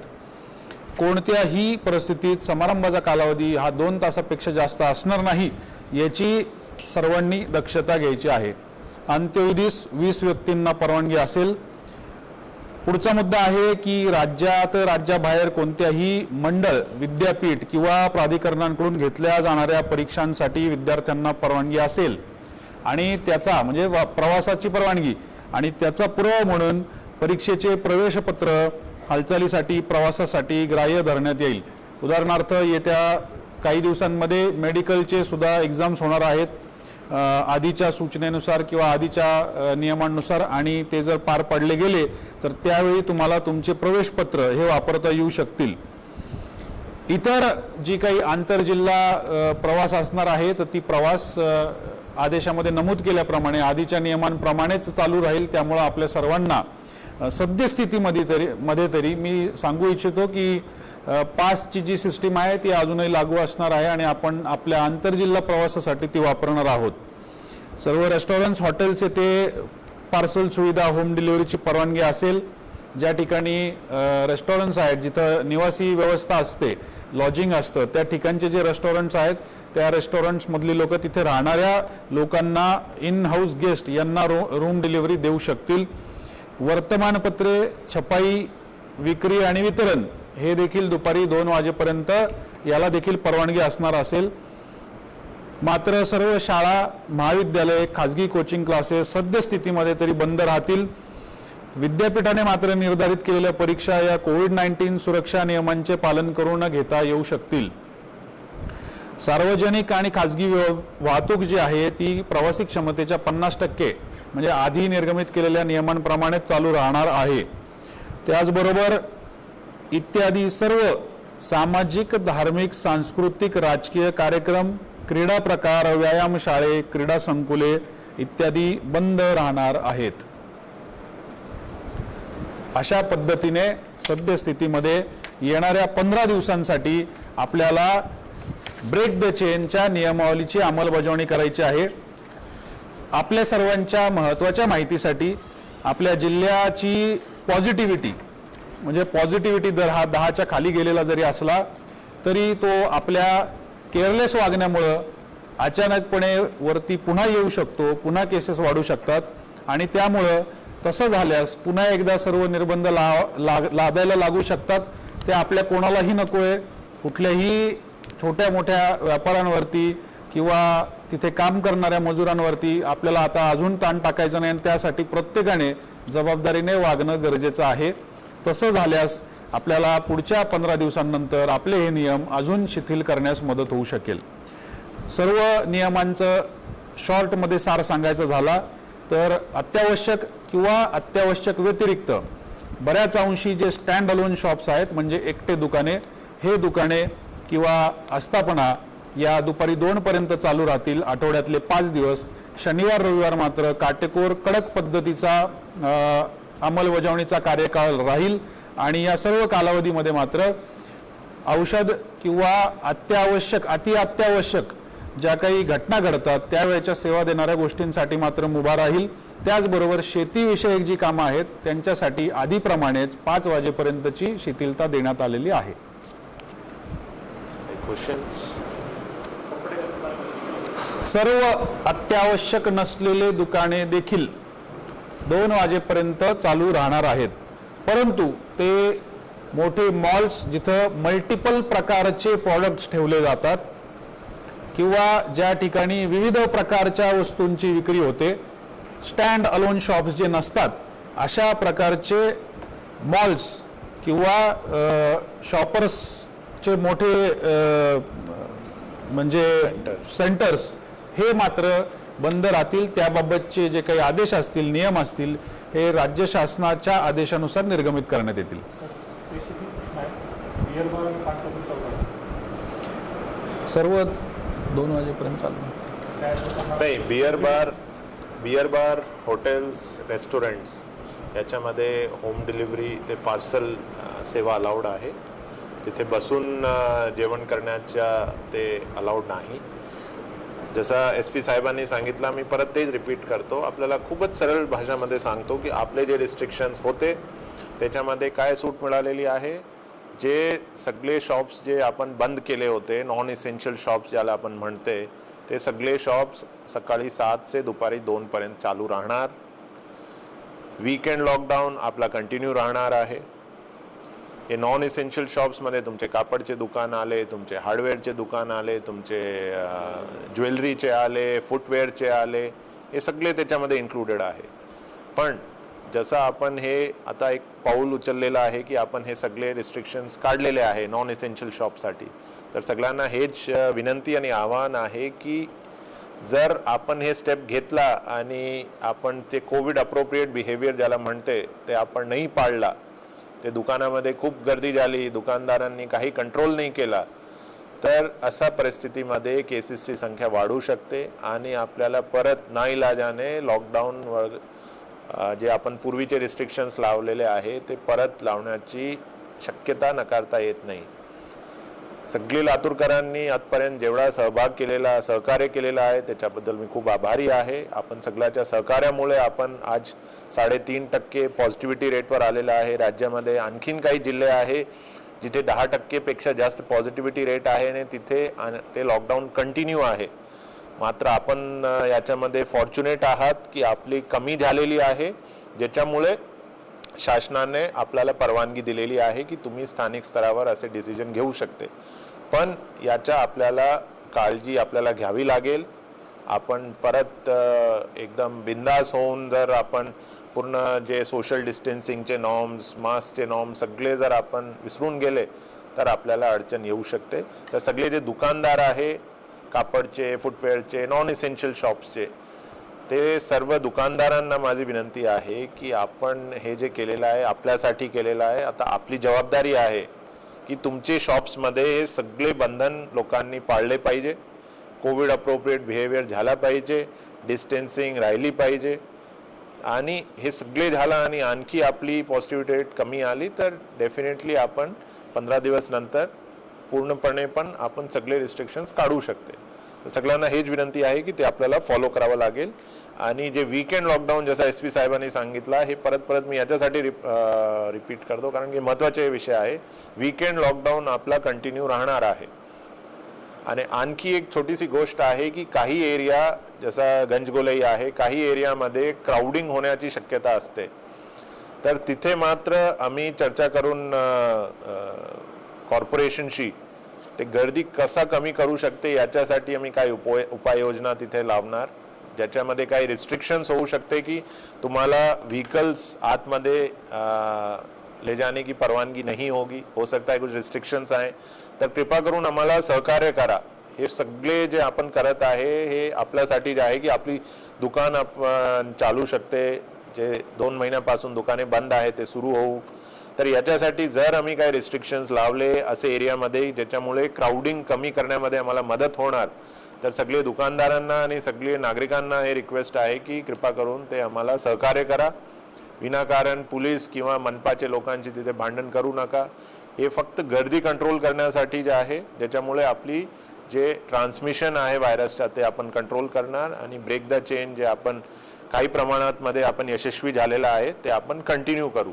कोणत्याही परिस्थितीत समारंभाचा कालावधी हा 2 तासापेक्षा जास्त असणार नाही याची सर्वांनी दक्षता घ्यायची आहे. अंत्यविधीस 20 व्यक्तींना परवानगी असेल. पुढचा मुद्दा आहे की राज्यात राज्याबाहेर कोणत्याही मंडळ, विद्यापीठ किंवा प्राधिकरणांकडून घेतल्या जाणाऱ्या परीक्षांसाठी विद्यार्थ्यांना परवानगी असेल आणि त्याचा म्हणजे प्रवासाची परवानगी आणि त्याचा पुरावा म्हणून परीक्षेचे प्रवेशपत्र हालचालीसाठी प्रवासासाठी ग्राह्य धरण्यात येईल. उदाहरणार्थ येत्या काही दिवसांमध्ये मेडिकलचे सुद्धा एक्झाम्स होणार आहेत. आधीच्या सूचनेनुसार किंवा आधीच्या नियमांनुसार आणि ते जर पार पाडले गेले तर त्यावेळी तुम्हाला तुमचे प्रवेशपत्र हे वापरता येऊ शकतील. इतर जी काही आंतरजिल्हा प्रवास असणार आहे तर ती प्रवास आदेशामध्ये नमूद केल्याप्रमाणे आधीच्या नियमांप्रमाणेच चालू राहील. त्यामुळे आपल्या सर्वांना सद्यस्थितीमध्ये तरी मी सांगू इच्छितो की पासची जी सिस्टीम आहे ती अजूनही लागू असणार आहे आणि आपण आपल्या आंतरजिल्हा प्रवासासाठी ती वापरणार आहोत. सर्व रेस्टॉरंट्स, हॉटेल्स येथे पार्सल सुविधा, होम डिलिव्हरीची परवानगी असेल. ज्या ठिकाणी रेस्टॉरंट्स आहेत, जिथं निवासी व्यवस्था असते, लॉजिंग असतं, त्या ठिकाणचे जे रेस्टॉरंट्स आहेत त्या रेस्टॉरंट्समधली लोक तिथे राहणाऱ्या लोकांना, इन हाऊस गेस्ट यांना रूम डिलिव्हरी देऊ शकतील. वर्तमानपत्रे, छपाई, विक्री आणि वितरण हे देखील दुपारी 2 वाजेपर्यंत याला देखील परवानगी असणार असेल. मात्र सर्व शाळा, महाविद्यालय, खाजगी कोचिंग क्लासेस सद्यस्थितीमध्ये तरी बंद राहतील. विद्यापीठाने मात्र निर्धारित केलेल्या परीक्षा या कोविड-19 सुरक्षा नियमांचे पालन करून घेता येऊ शकतील. सार्वजनिक आणि खाजगी वाहतूक जी आहे ती प्रवासी क्षमतेच्या 50% म्हणजे आधी निर्गमित केलेल्या नियमांप्रमाणेच चालू राहणार आहे. त्याचबरोबर इत्यादी सर्व सामाजिक, धार्मिक, सांस्कृतिक, राजकीय कार्यक्रम, क्रीडा प्रकार, व्यायामशाळे, क्रीडा संकुले इत्यादी बंद राहणार आहेत. अशा पद्धतीने सद्यस्थितीमध्ये येणाऱ्या 15 दिवसांसाठी आपल्याला ब्रेक द चेनच्या नियमावलीची अंमलबजावणी करायची आहे. आपल्या सर्वांच्या महत्त्वाच्या माहितीसाठी आपल्या जिल्ह्याची पॉझिटिव्हिटी म्हणजे पॉझिटिव्हिटी दर हा 10च्या खाली गेलेला जरी असला तरी तो आपल्या केअरलेस वागण्यामुळं अचानकपणे वरती पुन्हा येऊ शकतो, पुन्हा केसेस वाढू शकतात आणि त्यामुळं तसं झाल्यास पुन्हा एकदा सर्व निर्बंध लादायला लागू शकतात. ते आपल्या कोणालाही नको आहे. कुठल्याही छोट्या मोठ्या व्यापाऱ्यांवरती किंवा तिथे काम करणाऱ्या मजुरांवरती आपल्याला आता अजून ताण टाकायचा नाही आणि त्यासाठी प्रत्येकाने जबाबदारीने वागणं गरजेचं आहे. तसं झाल्यास आपल्याला पुढच्या 15 दिवसांनंतर आपले हे नियम अजून शिथिल करण्यास मदत होऊ शकेल. सर्व नियमांचं शॉर्टमध्ये सार सांगायचं झाला तर अत्यावश्यक किंवा अत्यावश्यक व्यतिरिक्त बऱ्याच अंशी जे स्टँड अलोन शॉप्स आहेत म्हणजे एकटे दुकाने, हे दुकाने किंवा आस्थापना या दुपारी 2 पर्यंत चालू राहतील आठवड्यातले 5 दिवस. शनिवार रविवार मात्र काटेकोर कडक पद्धतीचा अंमलबजावणीचा कार्यकाळ राहील आणि या सर्व कालावधीमध्ये मात्र औषध किंवा अत्यावश्यक, अति अत्यावश्यक ज्या काही घटना घडतात त्यावेळेच्या सेवा देणाऱ्या गोष्टींसाठी मात्र मुभा राहील. त्याचबरोबर शेतीविषयक जी कामं आहेत त्यांच्यासाठी आधीप्रमाणेच 5 वाजेपर्यंतची शिथिलता देण्यात आलेली आहे. सर्व अत्यावश्यक नसलेले दुकाने देखील 2 वाजेपर्यंत चालू राहणार आहेत. परंतु ते मोठे मॉल्स जिथं मल्टिपल प्रकारचे प्रॉडक्ट्स ठेवले जातात किंवा ज्या ठिकाणी विविध प्रकारच्या वस्तूंची विक्री होते, स्टँड अलोन शॉप्स जे नसतात अशा प्रकारचे मॉल्स किंवा शॉपर्सचे मोठे म्हणजे सेंटर्स हे मात्र बंद राहतील. त्याबाबतचे जे काही आदेश असतील, नियम असतील हे राज्य शासनाच्या आदेशानुसार निर्गमित करण्यात येतील. सर्व 2 वाजेपर्यंत चालू नाही. बियर बार, हॉटेल्स, रेस्टॉरंट्स याच्यामध्ये होम डिलिव्हरी ते पार्सल सेवा अलाउड आहे. तिथे बसून जेवण करण्याच्या ते अलाउड नाही. जसा SP साहेबांनी सांगितलं, मी परत तेच रिपीट करतो, आपल्याला खूपच सरळ भाषामध्ये सांगतो की आपले जे रिस्ट्रिक्शन्स होते त्याच्यामध्ये काय सूट मिळालेली आहे. जे सगळे शॉप्स जे आपण बंद केले होते, नॉन इसेन्शियल शॉप्स ज्याला आपण म्हणते, ते सगळे शॉप्स सकाळी 7 से दुपारी 2 पर्यंत चालू राहणार. वीकेंड लॉकडाऊन आपला कंटिन्यू राहणार आहे. हे नॉन इसेन्शियल शॉप्समध्ये तुमचे कापडचे दुकान आले, तुमचे हार्डवेअरचे दुकान आले, तुमचे ज्वेलरीचे आले, फुटवेअरचे आले, हे सगळे त्याच्यामध्ये इन्क्लुडेड आहे. पण जसं आपण हे आता एक पाऊल उचललेलं आहे की आपण हे सगळे रिस्ट्रिक्शन्स काढलेले आहे नॉन इसेन्शियल शॉपसाठी, तर सगळ्यांना हेच विनंती आणि आवाहन आहे की जर आपण हे स्टेप घेतला आणि आपण ते कोविड अप्रोप्रिएट बिहेवियर ज्याला म्हणते ते आपण नाही पाळला, ते दुकानामध्ये खूप गर्दी झाली, दुकानदारांनी काही कंट्रोल नाही केला, तर अशा परिस्थितीमध्ये केसेसची संख्या वाढू शकते आणि आपल्याला परत नाईलाजाने लॉकडाऊनवर जे आपण पूर्वीचे रिस्ट्रिक्शन्स लावलेले आहे ते परत लावण्याची शक्यता नकारता येत नाही. सगळे लातूरकरांनी आजपर्यंत जेवढा सहकार्य केलेला आहे त्याच्याबद्दल मी खूप आभारी आहे. आपण सगळ्याच्या सहकार्यामुळे आपण आज 3.5% पॉझिटिव्हिटी रेटवर आलेला आहे. राज्यामध्ये आणखीन काही जिल्हे आहे जिथे 10% पेक्षा जास्त पॉझिटिव्हिटी रेट आहे आणि तिथे ते लॉकडाऊन कंटिन्यू आहे. मात्र आपण याच्यामध्ये फॉर्च्युनेट आहात की आपली कमी झालेली आहे, ज्याच्यामुळे शासनाने आपल्याला परवानगी दिलेली आहे की तुम्ही स्थानिक स्तरावर असे डिसिजन घेऊ शकते. पण याच्या आपल्याला काळजी आपल्याला घ्यावी लागेल. आपण परत एकदम बिंदास होऊन जर आपण पूर्ण जे सोशल डिस्टन्सिंगचे नॉर्म्स, मास्कचे नॉर्म्स सगळे जर आपण विसरून गेले तर आपल्याला अडचण येऊ शकते. तर सगळे जे दुकानदार आहे, कापडचे, फुटवेअरचे, नॉन इसेन्शियल शॉप्सचे, ते सर्व दुकानदारांना माझी विनंती आहे की आपण हे जे केलेलं आहे आपल्यासाठी केलेलं आहे. आता आपली जबाबदारी आहे की तुमचे शॉप्समध्ये हे सगळे बंधन लोकांनी पाळले पाहिजे, कोविड अप्रोप्रिएट बिहेवियर झाला पाहिजे, डिस्टन्सिंग राहिली पाहिजे. आणि हे सगळे झालं आणि आणखी आपली पॉझिटिव्हिटी रेट कमी आली तर डेफिनेटली आपण 15 दिवस नंतर पूर्णपणे पण आपण सगळे रिस्ट्रिक्शन्स काढू शकते. तर सगळ्यांना हेच विनंती आहे की ते आपल्याला फॉलो करावं लागेल. आणि जे वीकेंड लॉकडाऊन जसं SP साहेबांनी सांगितलं हे परत मी याच्यासाठी रिपीट करतो कारण की महत्त्वाचे विषय आहे. वीकेंड लॉकडाऊन आपला कंटिन्यू राहणार आहे. आणि आणखी एक छोटीशी गोष्ट आहे की काही एरिया जसा गंजगोलाई आहे, काही एरियामध्ये क्राउडिंग होण्याची शक्यता असते. तर तिथे मात्र आम्ही चर्चा करून कॉर्पोरेशनशी ते गर्दी कसा कमी करू शकते याच्यासाठी आम्ही काही उपाययोजना तिथे लावणार, ज्याच्यामध्ये काही रिस्ट्रिक्शन्स होऊ शकते की तुम्हाला व्हीकल्स आतमध्ये ले जाने की परवानगी नहीं होगी, हो सकता है कुछ रिस्ट्रिक्शन्स आहे. तर कृपा करून आम्हाला सहकार्य करा. हे सगळे जे आपण करत आहे हे आपल्यासाठी जे आहे की आपली दुकान आपण चालू शकते. जे 2 महिन्यापासून दुकाने बंद आहे ते सुरू होऊ. तर याच्यासाठी जर आम्ही काही रिस्ट्रिक्शन्स लावले असे एरियामध्ये ज्याच्यामुळे क्राउडिंग कमी करण्यामध्ये आम्हाला मदत होणार, तर सगळे दुकानदारांना आणि सगळे नागरिकांना हे रिक्वेस्ट आहे की कृपा करून ते आम्हाला सहकार्य करा. विनाकारण पोलीस किंवा मनपाचे लोकांची तिथे भांडण करू नका. हे फक्त गर्दी कंट्रोल करण्यासाठी जे आहे, ज्याच्यामुळे आपली जे ट्रान्समिशन आहे व्हायरसचा ते आपण कंट्रोल करणार आणि ब्रेक द चेन जे आपण काही प्रमाणात मध्ये आपण यशस्वी झालेला आहे ते आपण कंटिन्यू करू.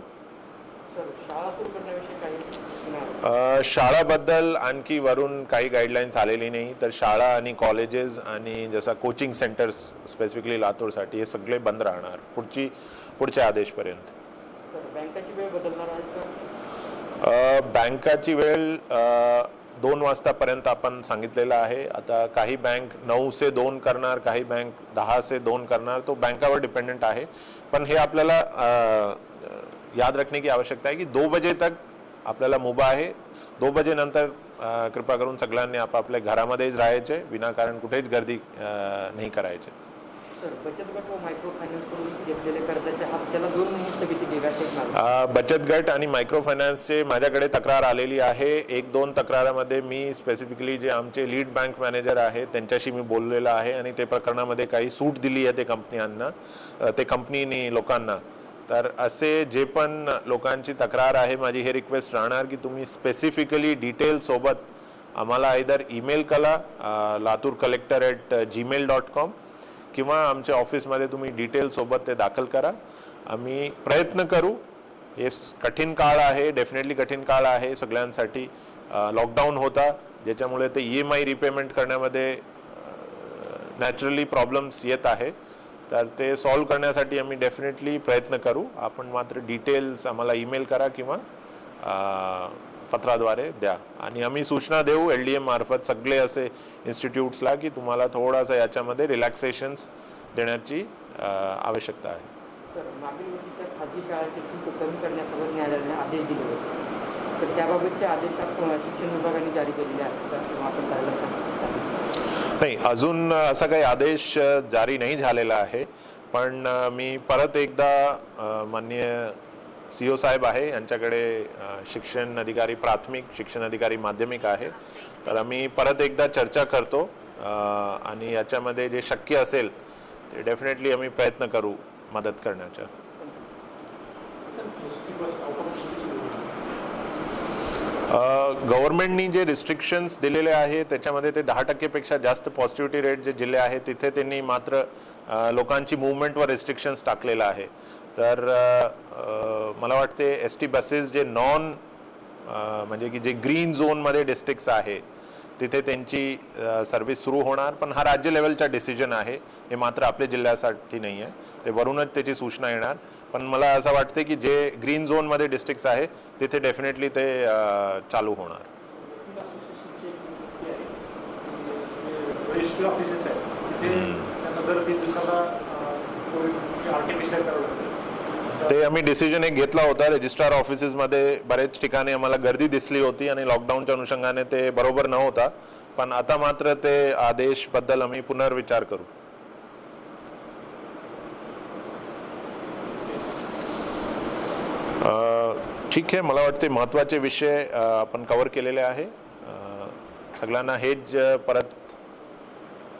शाळाबद्दल आणखी वरून काही गाईडलाईन्स आलेली नाही. तर शाळा आणि कॉलेजेस आणि जसं कोचिंग सेंटर्स स्पेसिफिकली लातूरसाठी हे सगळे बंद राहणार पुढच्या आदेशपर्यंत. बँकाची वेळ बदलणार आहे का? बँकाची वेळ 2 वाजतापर्यंत आपण सांगितलेलं आहे. आता काही बँक 9 से 2 करणार, काही बँक 10 से 2 करणार. तो बँकावर डिपेंडेंट आहे. पण हे आपल्याला याद रखने की आवश्यकता आहे की 2 बजे तक आपल्याला मुभा आहे. 2 बजे नंतर कृपा करून सगळ्यांनी आपापल्या घरामध्येच राहायचे, विनाकारण कुठेच गर्दी नाही करायचे. सर, बचत गट व मायक्रो फायनान्स कडून घेतलेल्या कर्जाच्या हप्त्याला 2 महिने स्थगिती देण्यात. बचत गट आणि मायक्रो फायनान्सचे माझ्याकडे तक्रार आलेली आहे. 1-2 तक्रारामध्ये मी स्पेसिफिकली जे आमचे लीड बँक मॅनेजर आहे त्यांच्याशी मी बोललेलं आहे आणि ते प्रकरणामध्ये काही सूट दिली आहे ते कंपनीनी लोकांना. तर असे जे पण लोकांची तक्रार आहे, माझी हे रिक्वेस्ट राहणार की तुम्ही स्पेसिफिकली डिटेल सोबत आम्हाला आयदर ईमेल करा laturcollector@gmail.com किंवा आमच्या ऑफिसमध्ये तुम्ही डिटेल सोबत ते दाखल करा. आम्ही प्रयत्न करू. हे कठीण काळ आहे, डेफिनेटली कठीण काळ आहे सगळ्यांसाठी. लॉकडाऊन होता ज्याच्यामुळे ते EMI रिपेमेंट करण्यामध्ये नॅचरली प्रॉब्लेम्स येत आहे. तर ते सॉल्व्ह करण्यासाठी आम्ही डेफिनेटली प्रयत्न करू. आपण मात्र डिटेल्स आम्हाला ईमेल करा किंवा पत्राद्वारे द्या आणि आम्ही सूचना देऊ LDM मार्फत सगळे असे इन्स्टिट्यूट्सला की तुम्हाला थोडासा याच्यामध्ये रिलॅक्सेशन्स देण्याची आवश्यकता आहे. सर, मागील वर्षीच्या खाजगी शाळांचे शुल्क कमी करण्यासंबंधी न्यायालयाने आदेश दिले होते. तर त्याबाबतचे आदेश शिक्षण विभागाने जारी केलेले आहेत किंवा आपण करायला सांगितलं. नाही, अजून असा काही आदेश जारी नाही झालेला आहे, पण मी परत एकदा माननीय CO साहेब आहे यांच्याकडे शिक्षण अधिकारी प्राथमिक, शिक्षण अधिकारी माध्यमिक आहे, तर आम्ही परत एकदा चर्चा करतो आणि याच्यामध्ये जे शक्य असेल ते डेफिनेटली आम्ही प्रयत्न करू मदत करण्याचा. गव्हर्नमेंटनी जे रिस्ट्रिक्शन्स दिलेले आहे त्याच्यामध्ये ते 10% जास्त पॉझिटिव्हिटी रेट जे जिल्हे आहेत तिथे त्यांनी मात्र लोकांची मूवमेंटवर रिस्ट्रिक्शन्स टाकलेलं आहे. तर मला वाटते ST बसेस जे नॉन म्हणजे की जे ग्रीन झोनमध्ये डिस्ट्रिक्ट्स आहे तिथे त्यांची सर्व्हिस सुरू होणार, पण हा राज्य लेवलचा डिसिजन आहे, हे मात्र आपल्या जिल्ह्यासाठी नाही आहे, ते वरूनच त्याची सूचना येणार. पण मला असं वाटते की जे ग्रीन झोनमध्ये डिस्ट्रिक्ट्स आहे तिथे डेफिनेटली ते चालू होणार. रजिस्ट्री ऑफिसेस आहेत तिथे त्यांना दर 3 दिवसाला RT-PCR करावं लागतं. ते आम्ही डिसिजन एक घेतला होता. रजिस्ट्रार ऑफिसेसमध्ये बरेच ठिकाणी आम्हाला गर्दी दिसली होती आणि लॉकडाऊनच्या अनुषंगाने ते बरोबर नव्हता, पण आता मात्र ते आदेशबद्दल आम्ही पुनर्विचार करू. ठीक आहे, मला वाटते महत्त्वाचे विषय आपण कव्हर केलेले आहे. सगळ्यांना हेच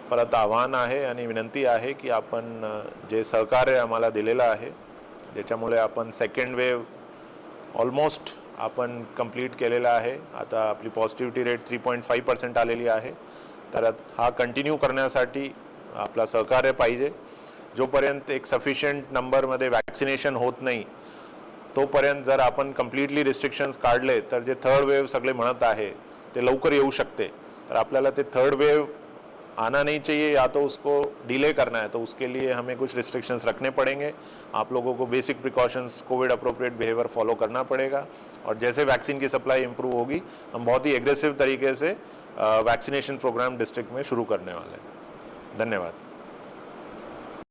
परत आव्हान आहे आणि विनंती आहे की आपण जे सहकार्य आम्हाला दिलेलं आहे ज्याच्यामुळे आपण सेकंड वेव्ह ऑलमोस्ट आपण कंप्लीट केलेला आहे. आता आपली पॉझिटिव्हिटी रेट 3.5% आलेली आहे, तर हा कंटिन्यू करण्यासाठी आपला सहकार्य पाहिजे. जोपर्यंत एक सफिशियंट नंबरमध्ये वॅक्सिनेशन होत नाही तोपर्यंत जर आपण कम्प्लिटली रिस्ट्रिक्शन्स काढले तर जे थर्ड वेव सगळे म्हणत आहे ते लवकर येऊ शकते. तर आपल्याला ते थर्ड वेव आना नहीं चाहिए, या तो उसको डिले करना है, तो उसके लिए हमें कुछ रिस्ट्रिक्शंस रखने पड़ेंगे. आप लोगों को basic precautions, Covid appropriate behaviour follow करना पड़ेगा, और जैसे वैक्सीन की सप्लाई इंप्रूव होगी हम बहुत ही एग्रेसिव तरीके से वैक्सीनेशन प्रोग्राम डिस्ट्रिक्ट में शुरू करने वाले हैं. धन्यवाद.